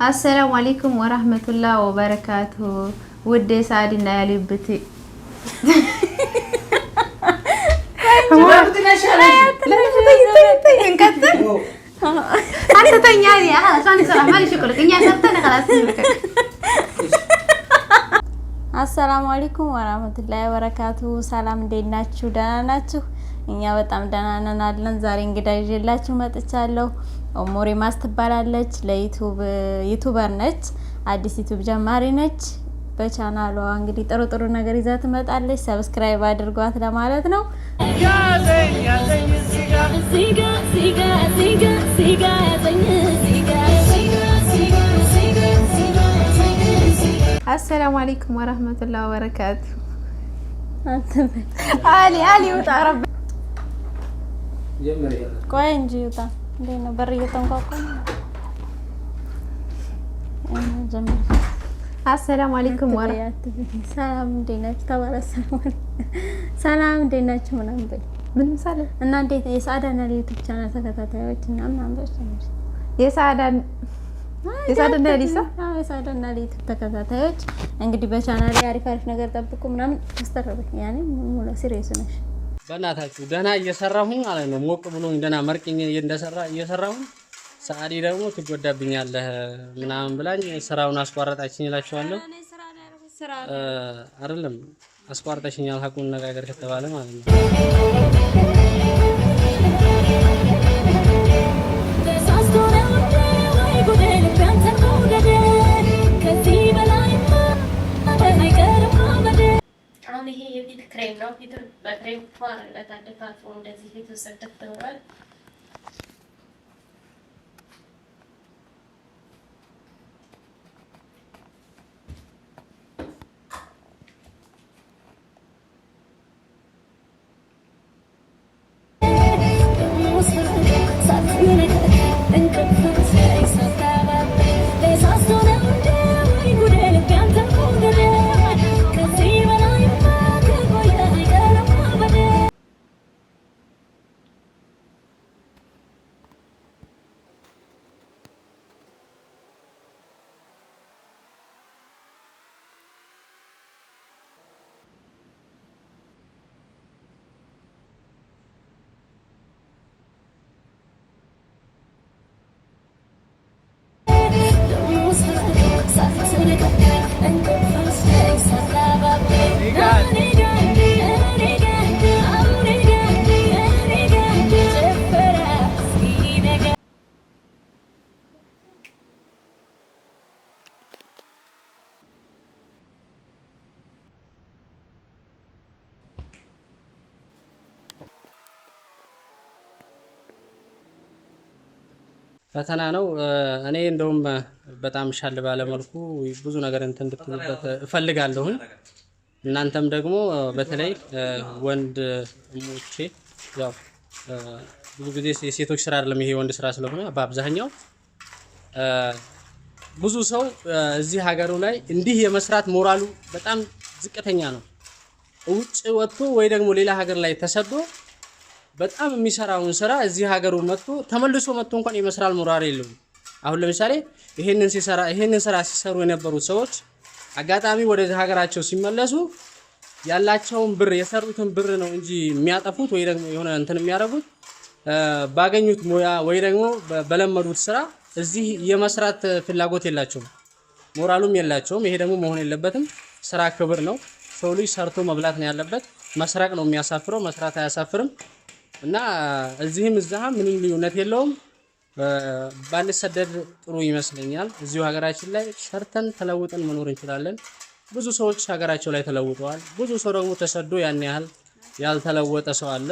السلام عليكم ورحمة الله وبركاته. ودي سعدنا يا لبتي. أنت تنيالي خلاص أنا سلام مالي شكرك إني أسرتني خلاص. السلام عليكم ورحمة الله وبركاته. سلام ديناتشو داناتشو እኛ በጣም ደህና ነን አለን። ዛሬ እንግዳ ይዤላችሁ መጥቻለሁ። ኦሞሪ ማስ ትባላለች። ዩቲዩበር ነች። አዲስ ዩቲዩብ ጀማሪ ነች። በቻናሏ እንግዲህ ጥሩ ነገር ይዛ ትመጣለች። ሰብስክራይብ አድርጓት ለማለት ነው። السلام عليكم ورحمة الله وبركاته. علي وጣ رب ቆይ እንጂ ውጣ እንዴ ነው በር እየተንኳኳ ጀምር። السلام عليكم ورحمة ሰላም እንዴ ናችሁ? ተባረሰሙ ሰላም እንዴ ናችሁ? ምናምን በይ ምን ሰላም እና እንዴት የሳዳና ዩቲዩብ ቻናል ተከታታዮች እና ምናምን በይ የሳዳና ሊሳ የሳዳና ዩቲዩብ ተከታታዮች እንግዲህ በቻናሌ አሪፍ ነገር ጠብቁ ምናምን ተስተረበ ያኔ ሙሉ ሲሪየስ ነሽ። በእናታችሁ ደህና እየሰራሁኝ ማለት ነው። ሞቅ ብሎኝ ደህና መርቂኝ እየሰራሁኝ ሰዓዲ ደግሞ ትጎዳብኛለህ ምናምን ብላኝ ስራውን አስቋረጣችኝ እላችኋለሁ። አይደለም አስቋርጠሽኛል ሀቁን ነጋገር ከተባለ ማለት ነው። ይሄ የፊት ክሬም ነው። ፊት በክሬም ፏርለት አደፋፉ እንደዚህ ፊት ተሰጥቷል። ፈተና ነው። እኔ እንደውም በጣም ሻል ባለ መልኩ ብዙ ነገር እንድትሉበት እፈልጋለሁ። እናንተም ደግሞ በተለይ ወንድ ሙቼ ያው ብዙ ጊዜ የሴቶች ስራ አይደለም ይሄ ወንድ ስራ ስለሆነ በአብዛኛው ብዙ ሰው እዚህ ሀገሩ ላይ እንዲህ የመስራት ሞራሉ በጣም ዝቅተኛ ነው። ውጭ ወጥቶ ወይ ደግሞ ሌላ ሀገር ላይ ተሰዶ በጣም የሚሰራውን ስራ እዚህ ሀገሩ መጥቶ ተመልሶ መጥቶ እንኳን የመስራል ሞራል የለውም። አሁን ለምሳሌ ይሄንን ስራ ሲሰሩ የነበሩት ሰዎች አጋጣሚ ወደ ሀገራቸው ሲመለሱ ያላቸውን ብር የሰሩትን ብር ነው እንጂ የሚያጠፉት ወይ ደግሞ የሆነ እንትን የሚያደርጉት ባገኙት ሙያ ወይ ደግሞ በለመዱት ስራ እዚህ የመስራት ፍላጎት የላቸውም፣ ሞራሉም የላቸውም። ይሄ ደግሞ መሆን የለበትም። ስራ ክብር ነው። ሰው ልጅ ሰርቶ መብላት ነው ያለበት። መስራቅ ነው የሚያሳፍረው፣ መስራት አያሳፍርም። እና እዚህም እዛም ምንም ልዩነት የለውም። ባንሰደድ ጥሩ ይመስለኛል። እዚሁ ሀገራችን ላይ ሰርተን ተለውጠን መኖር እንችላለን። ብዙ ሰዎች ሀገራቸው ላይ ተለውጠዋል። ብዙ ሰው ደግሞ ተሰዶ ያን ያህል ያልተለወጠ ሰው አለ።